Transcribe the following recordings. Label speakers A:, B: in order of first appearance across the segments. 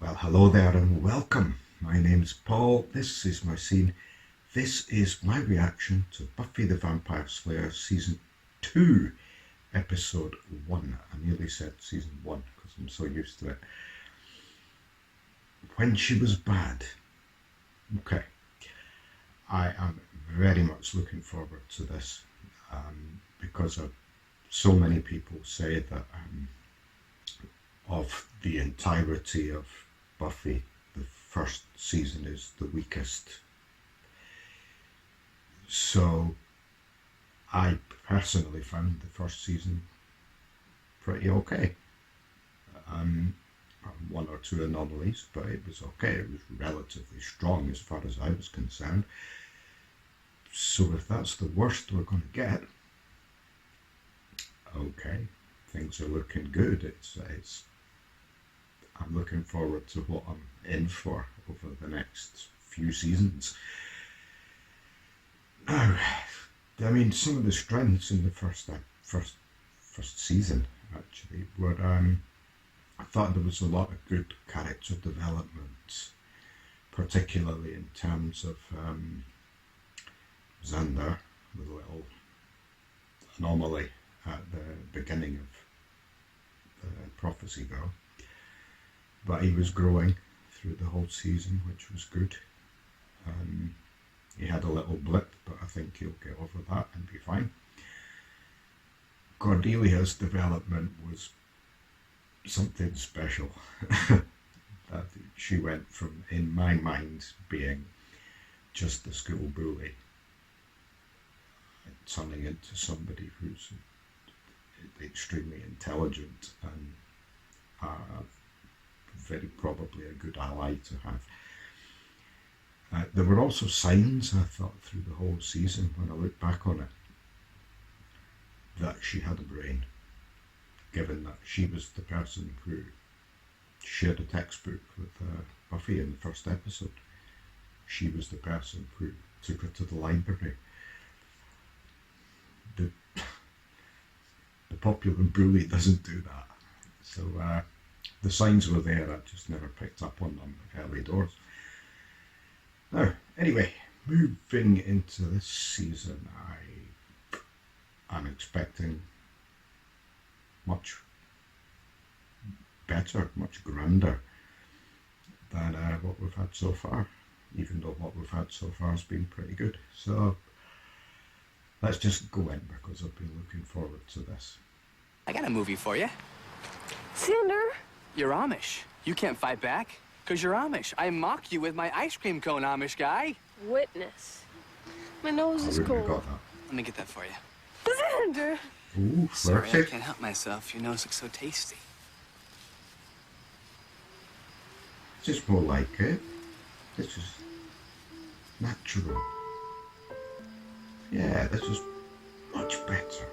A: Well, hello there and welcome. My name's Paul. This is my scene. This is my reaction to Buffy the Vampire Slayer Season 2, Episode 1. I nearly said Season 1 because I'm so used to it. When she was bad. Okay. I am very much looking forward to this because so many people say that of the entirety of Buffy, the first season is the weakest. So I personally found the first season pretty okay. One or two anomalies, but it was okay. It was relatively strong as far as I was concerned. So if that's the worst we're going to get, okay, things are looking good. I'm looking forward to what I'm in for over the next few seasons. Now, I mean, some of the strengths in the first season actually were. I thought there was a lot of good character development, particularly in terms of Xander, the little anomaly at the beginning of the Prophecy Girl. But he was growing through the whole season, which was good. He had a little blip, but I think he'll get over that and be fine. Cordelia's development was something special. That she went from, in my mind, being just the school bully, turning into somebody who's extremely intelligent and very probably a good ally to have. There were also signs, I thought, through the whole season, when I look back on it, that she had a brain, given that she was the person who shared a textbook with Buffy in the first episode. She was the person who took her to the library. The popular bully doesn't do that. So the signs were there, I just never picked up on them early doors. Now, anyway, moving into this season, I'm expecting much better, much grander than what we've had so far, even though what we've had so far has been pretty good. So let's just go in, because I've been looking forward to this.
B: I got a movie for you.
C: Xander?
B: You're Amish. You can't fight back, because you're Amish. I mocked you with my ice cream cone, Amish guy.
C: Witness. My nose is cold.
A: Got that.
B: Let me get that for you.
C: Xander!
A: Ooh,
B: Sorry, I
A: flirty.
B: can't help myself. Your nose looks so tasty.
A: Just more like it. This is natural. Yeah, this is much better.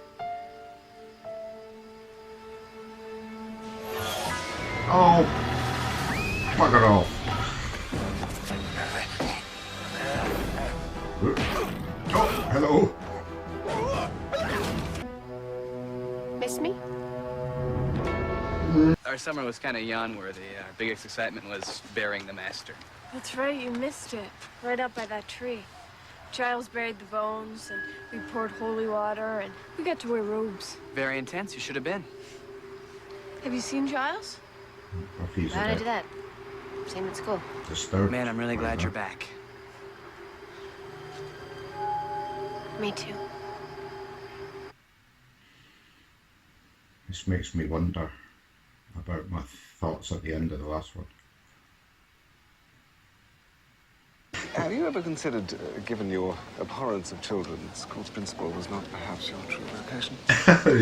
A: Oh, bugger off. Oh, hello.
C: Miss me?
B: Our summer was kind of yawn-worthy. Our biggest excitement was burying the master.
C: That's right, you missed it. Right up by that tree. Giles buried the bones, and we poured holy water, and we got to wear robes.
B: Very intense. You should have been.
C: Have you seen Giles?
A: Buffy's
D: How'd I
A: a
D: do
A: bit
D: that? Same at school.
A: disturbed.
B: Man, I'm really
A: by
B: glad
A: that.
B: you're back.
C: Me too.
A: This makes me wonder about my thoughts at the end of the last one.
E: Have you ever considered, given your abhorrence of children, the school's principal was not perhaps your true vocation?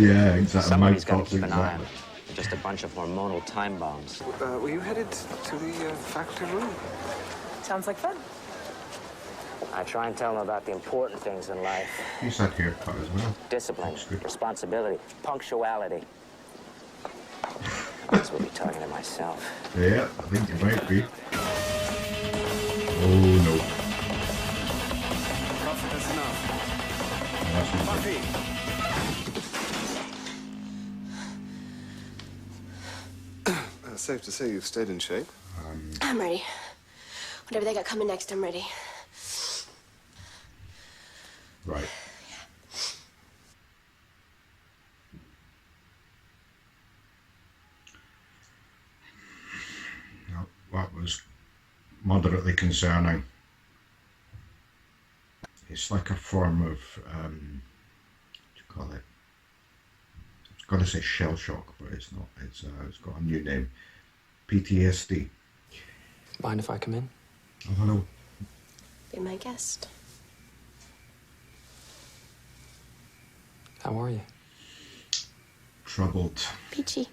A: Yeah, exactly.
F: Somebody's
A: My
F: got to
A: thoughts
F: keep an eye on
A: exactly.
F: it. They're just a bunch of hormonal time bombs.
E: Were you headed to the factory room?
C: Sounds like fun.
F: I try and tell them about the important things in life.
A: He's had haircut as well.
F: Discipline,
A: That's good.
F: responsibility, punctuality. I must be talking to myself.
A: Yeah, I think you might be. Oh no.
B: That's enough.
A: That's not
B: Buffy!
E: Safe to say you've stayed in shape.
D: I'm ready. Whatever they got coming next, I'm ready.
A: Right. Now, that was moderately concerning. It's like a form of, what do you call it? I was going to say shell shock, but it's not. It's got a new name. PTSD.
B: Mind if I come in?
A: Oh, hello.
D: Be my guest.
B: How are you?
A: Troubled.
D: Peachy.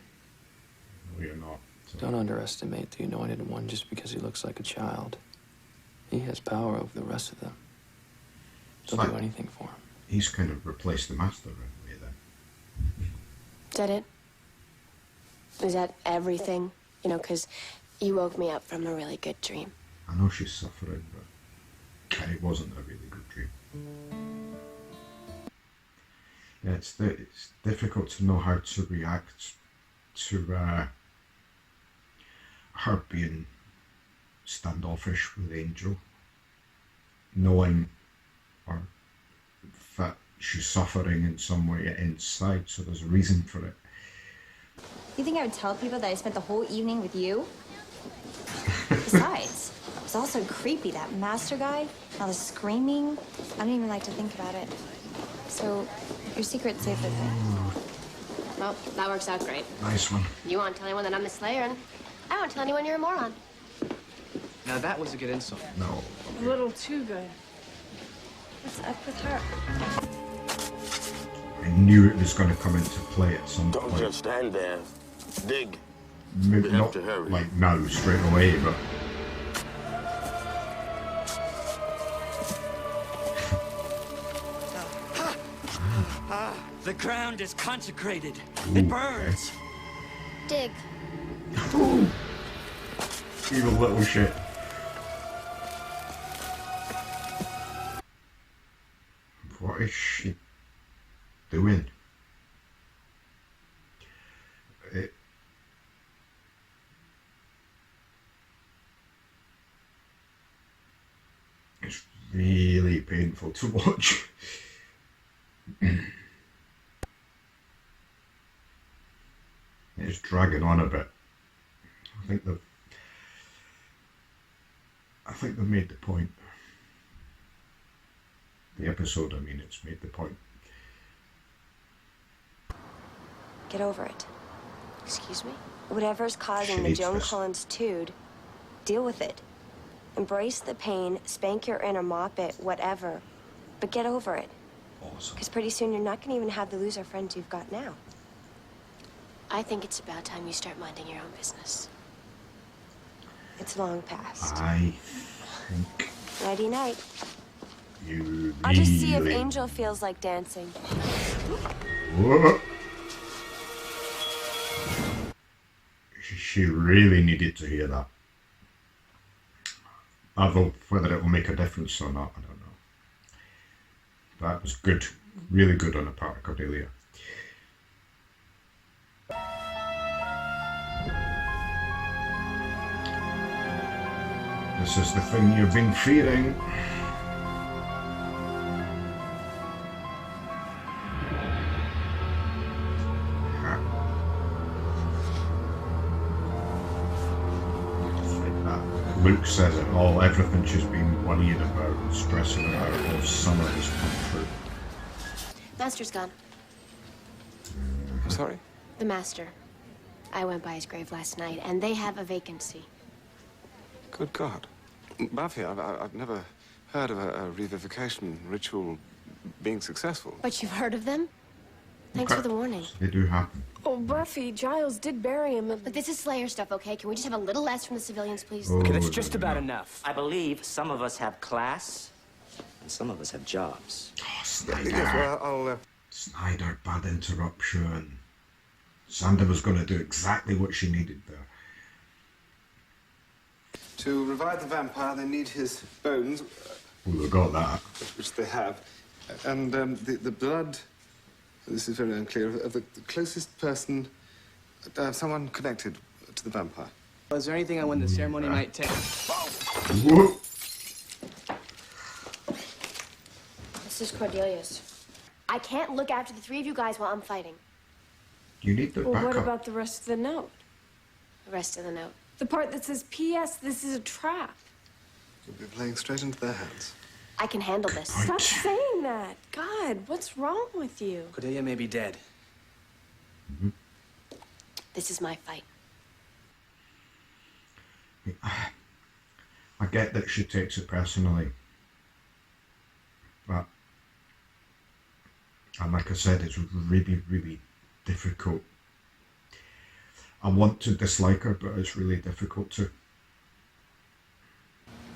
A: No, you're not. So,
B: Don't underestimate the anointed one just because he looks like a child. He has power over the rest of them. They'll do anything for him.
A: he's kind of replaced the master in a way then.
D: Is that it? Is that everything? You know, because you woke me up from a really good dream.
A: I know she's suffering, but it wasn't a really good dream. Yeah, it's difficult to know how to react to her being standoffish with Angel, knowing that she's suffering in some way inside, so there's a reason for it.
G: You think I would tell people that I spent the whole evening with you? Besides, it was also creepy, that master guy, all the screaming. I don't even like to think about it. So, your secret's safe with me.
D: Well, that works out great.
A: Nice one.
D: You won't tell anyone that I'm the Slayer, and I won't tell anyone you're a moron.
B: Now that was a good insult.
A: No.
C: A little too good. What's up with her?
A: I knew it was going to come into play at some
H: Don't
A: point.
H: just stand there. Dig.
A: Maybe
H: We have
A: not
H: to hurry.
A: like now, straight away, but...
I: The ground is consecrated.
A: Ooh,
I: It burns.
D: Dig.
A: Evil little shit. What is she doing? It's really painful to watch. It's dragging on a bit. I think they've made the point. The episode, I mean, it's made the point.
G: Get over it.
D: Excuse me?
G: Whatever's
A: She
G: causing the
A: needs
G: Joan
A: this.
G: Collins tude, deal with it. Embrace the pain, spank your inner, mop it, whatever. But get over it.
A: Awesome.
G: Because pretty soon you're not going to even have the loser friends you've got now.
D: I think it's about time you start minding your own business.
G: It's long past.
A: I think
G: Nighty night.
A: you really...
G: I'll just see if Angel feels like dancing.
A: Whoa. She really needed to hear that. Although whether it will make a difference or not, I don't know. That was good. Really good on the part of Cordelia. This is the thing you've been fearing. Luke says it all. Everything she's been worrying about and stressing about all summer has come true.
D: Master's gone.
E: I'm sorry?
D: The Master. I went by his grave last night, and they have a vacancy.
E: Good God. Buffy, I've never heard of a revivification ritual being successful.
D: But you've heard of them? Thanks for the warning.
A: They do happen.
C: Oh, Buffy, Giles did bury him.
D: But this is Slayer stuff, okay? Can we just have a little less from the civilians, please?
A: Oh,
B: Okay, that's just
A: no,
B: about
A: no.
B: enough.
F: I believe some of us have class, and some of us have jobs.
A: Oh, Snyder.
E: Yes, well, I'll...
A: Snyder, bad interruption. Sander was going to do exactly what she needed there.
E: To revive the vampire, they need his bones,
A: We got that.
E: which they have, and the blood, this is very unclear, of the closest person, someone connected to the vampire.
J: Is there anything on when the ceremony might take?
A: Whoa.
D: This is Cordelia's. I can't look after the three of you guys while I'm fighting.
A: You need the
C: Well, what
A: backup.
C: about the rest of the note?
D: The rest of the note.
C: The part that says, P.S. This is a trap.
E: You'll be playing straight into their hands.
D: I can handle this.
C: Stop saying that. God, what's wrong with you?
J: Cordelia may be dead.
D: This is my fight.
A: I get that she takes it personally, but, and like I said, it's really, really difficult. I want to dislike her, but it's really difficult to.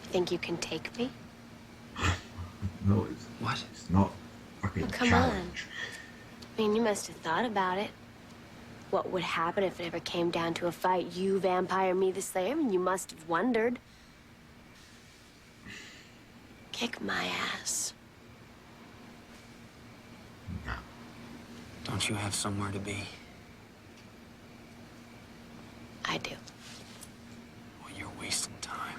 D: Think you can take me?
A: No, it's,
J: What?
A: it's not a fucking
D: Come
A: challenge.
D: I mean, you must have thought about it. What would happen if it ever came down to a fight? You, vampire, me, the Slayer? I mean, you must have wondered. Kick my ass.
A: No.
J: Don't you have somewhere to be?
D: I do.
J: Well, you're wasting time.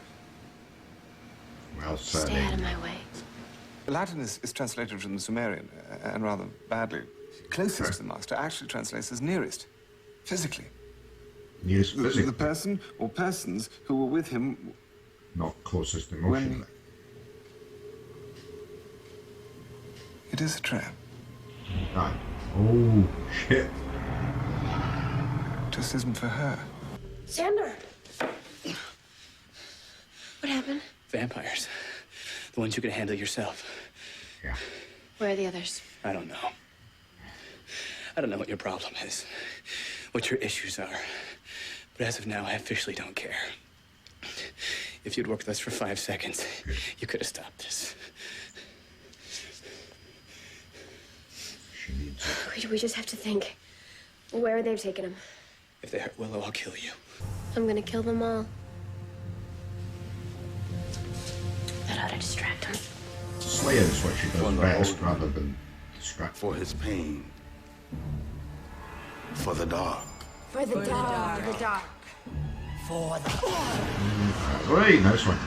A: Well said.
D: Stay out of my way.
E: Latin is translated from the Sumerian, and rather badly. Closest to the master actually translates as nearest, physically.
A: Nearest physically.
E: The person or persons who were with him.
A: Not closest emotionally.
E: It is a trap.
A: Right. Oh, shit.
E: Just isn't for her.
D: Xander! What happened?
J: Vampires. The ones you can handle yourself.
A: Yeah.
D: Where are the others?
J: I don't know. I don't know what your problem is, what your issues are. But as of now, I officially don't care. If you'd worked with us for 5 seconds, you could have stopped this.
A: She needs it.
D: We just have to think. Where are they taking him?
J: If they hurt Willow, I'll kill you.
D: I'm gonna kill them all. That ought to distract him.
A: Slayer is what she does best rather than distract.
H: For his pain. For the dark.
C: For the dark. The dark.
I: For the
A: Right, nice one.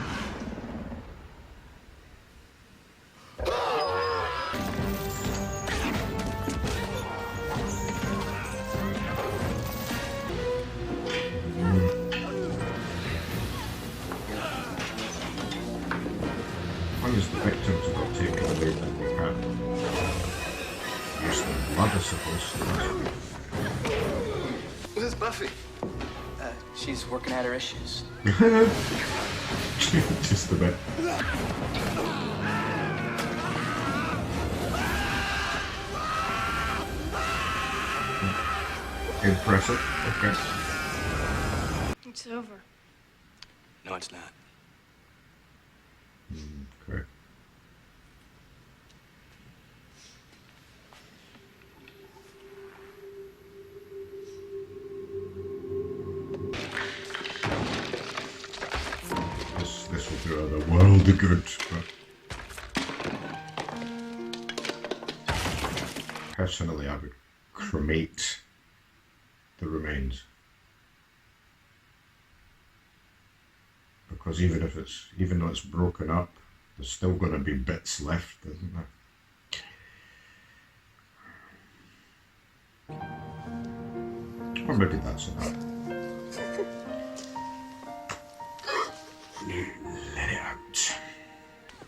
A: As long as the victims got taken away, then we can't use the blood, I suppose.
E: Where's Buffy?
J: She's working out her issues.
A: Just a bit. Impressive. Okay.
C: It's over.
J: No, it's not.
A: Okay. This will do the world a good. But personally, I would cremate the remains. Because even though it's broken up, there's still going to be bits left, isn't there? Or maybe that's enough. Let it out.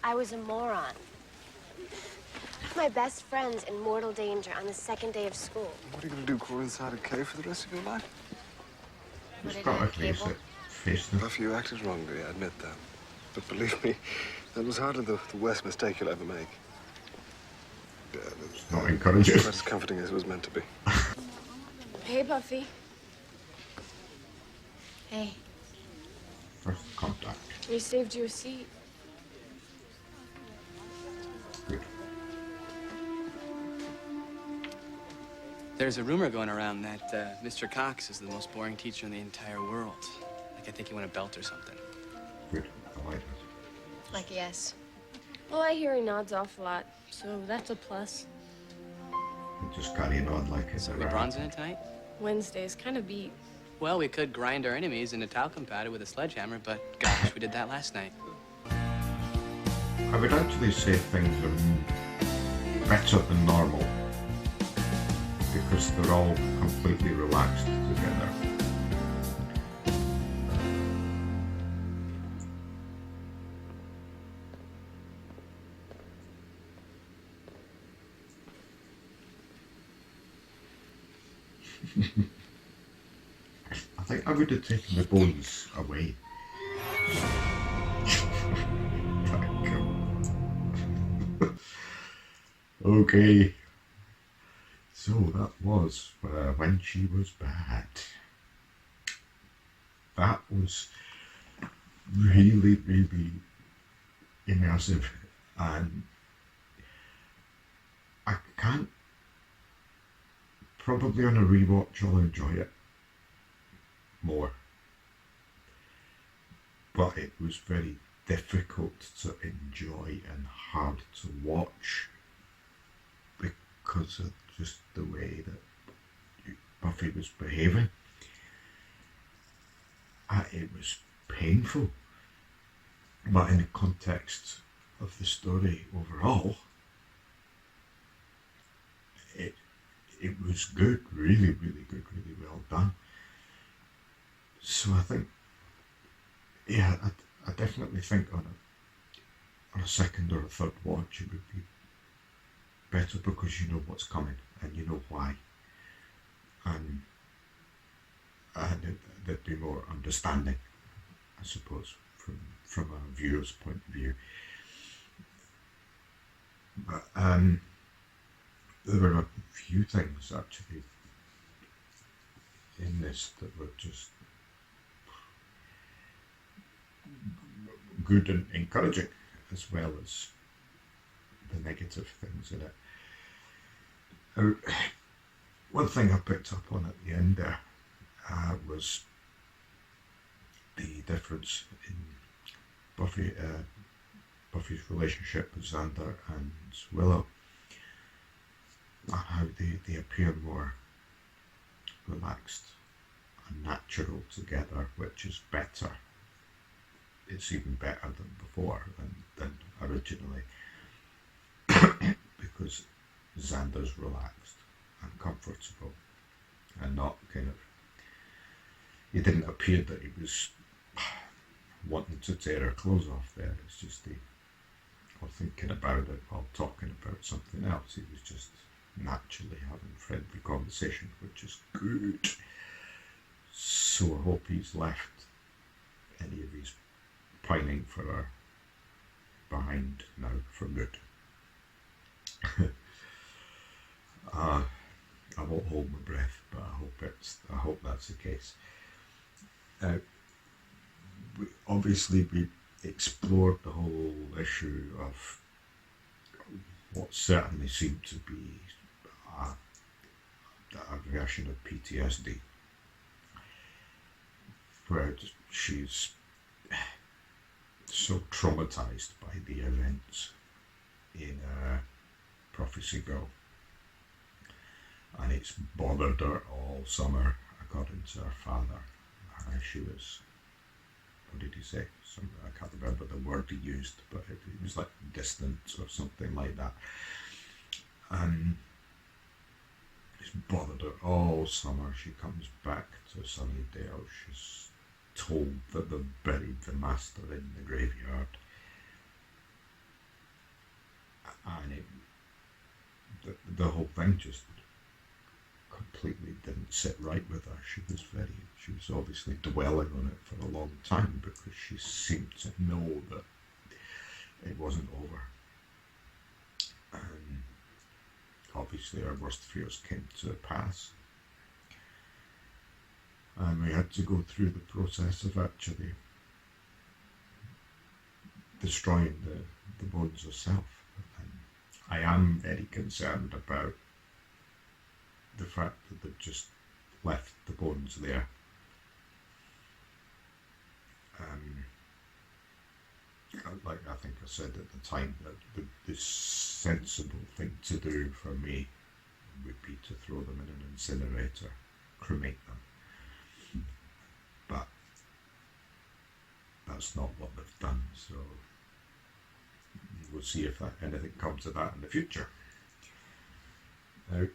D: I was a moron. My best friend's in mortal danger on the second day of school.
E: What are you going to do, crawl inside a cave for the rest of your life?
A: It's
D: Put it
A: got
D: in
A: to
D: a
A: face
D: cable.
A: it. Face them.
E: Buffy, you acted wrongly, I admit that. But believe me, that was hardly the worst mistake you'll ever make.
A: Not encouraging.
E: Quite as comforting as it was meant to be.
C: Hey, Buffy.
D: Hey.
A: First contact.
C: We saved you a seat.
A: Good.
J: There's a rumor going around that Mr. Cox is the most boring teacher in the entire world. Like, I think he won a belt or something.
A: Good. I like that.
D: Like, yes.
C: Well, I hear he nods off a lot, so that's a plus.
A: You just carry on like it's
J: So are we bronzing it tonight?
C: Wednesday's kind of beat.
J: Well, we could grind our enemies into talcum powder with a sledgehammer, but gosh, we did that last night.
A: I would actually say things are better than normal because they're all completely relaxed together. I think I would have taken the bones away. Okay, so that was When She Was Bad. That was really, really immersive, and I can't, probably on a rewatch I'll enjoy it more, but it was very difficult to enjoy and hard to watch because of just the way that Buffy was behaving. It was painful, but in the context of the story overall, it was good, really, really good, really well done. So I think, yeah, I definitely think on a second or a third watch it would be better because you know what's coming and you know why, and there'd be more understanding, I suppose, from a viewer's point of view. But there were a few things actually in this that were just good and encouraging, as well as the negative things in it. One thing I picked up on at the end there was the difference in Buffy's relationship with Xander and Willow, and how they appear more relaxed and natural together, which is better. It's even better than before, than originally, because Xander's relaxed and comfortable and not kind of, he didn't appear that he was wanting to tear her clothes off there. It's just or thinking about it while talking about something else. He was just naturally having friendly conversation, which is good. So I hope he's left any of his pining for her behind now for good. I won't hold my breath, but I hope that's the case. We explored the whole issue of what certainly seemed to be a version of PTSD, where she's so traumatized by the events in Prophecy Girl, and it's bothered her all summer, according to her father. She was, what did he say? I can't remember the word he used, but it was like distant or something like that. And it's bothered her all summer. She comes back to Sunnydale. She's told that they've buried the master in the graveyard. And the whole thing just completely didn't sit right with her. She was obviously dwelling on it for a long time because she seemed to know that it wasn't over. And obviously our worst fears came to pass. And we had to go through the process of actually destroying the bones herself. And I am very concerned about the fact that they've just left the bones there. Like I think I said at the time, that the sensible thing to do for me would be to throw them in an incinerator, cremate them. that's not what they've done, so we'll see if anything comes of that in the future. Now,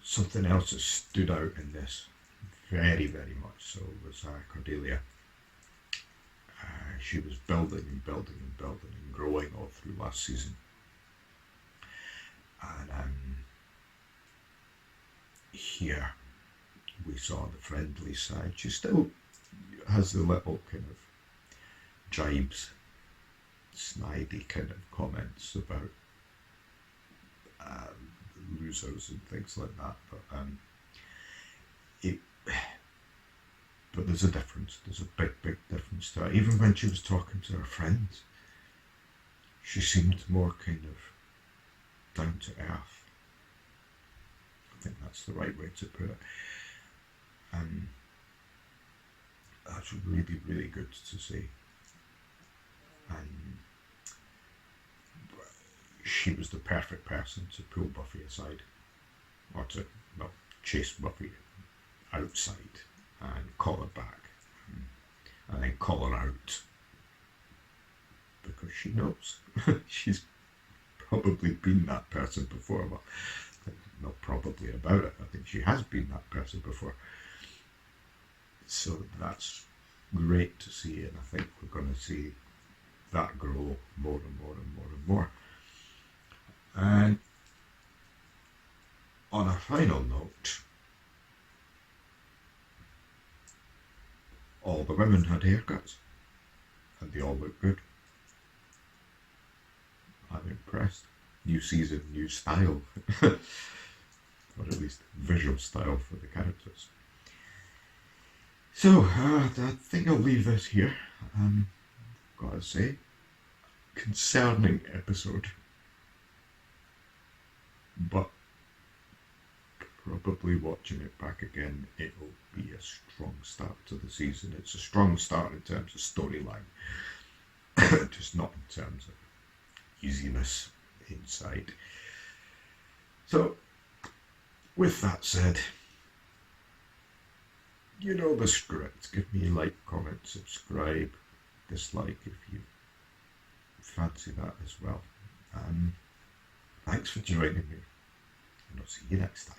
A: something else that stood out in this very, very much so was Cordelia. She was building and building and building and growing all through last season. And here we saw the friendly side. She still has the little kind of jibes, snidey kind of comments about losers and things like that, but there's a difference. There's a big, big difference to her. Even when she was talking to her friends, she seemed more kind of down to earth. I think that's the right way to put it. That's really, really good to see. And she was the perfect person to pull Buffy aside, or to chase Buffy outside and call her back, and then call her out, because she knows. She's probably been that person before. Well, not probably about it, I think she has been that person before. So that's great to see, and I think we're going to see that grow more and more and more and more. And on a final note, all the women had haircuts, and they all look good. I'm impressed. New season, new style, or at least visual style for the characters. So, I think I'll leave this here. Gotta say, concerning episode, but probably watching it back again, it'll be a strong start to the season. It's a strong start in terms of storyline, just not in terms of easiness inside. So, with that said, you know the script. Give me a like, comment, subscribe, dislike if you fancy that as well. Thanks for joining me, and I'll see you next time.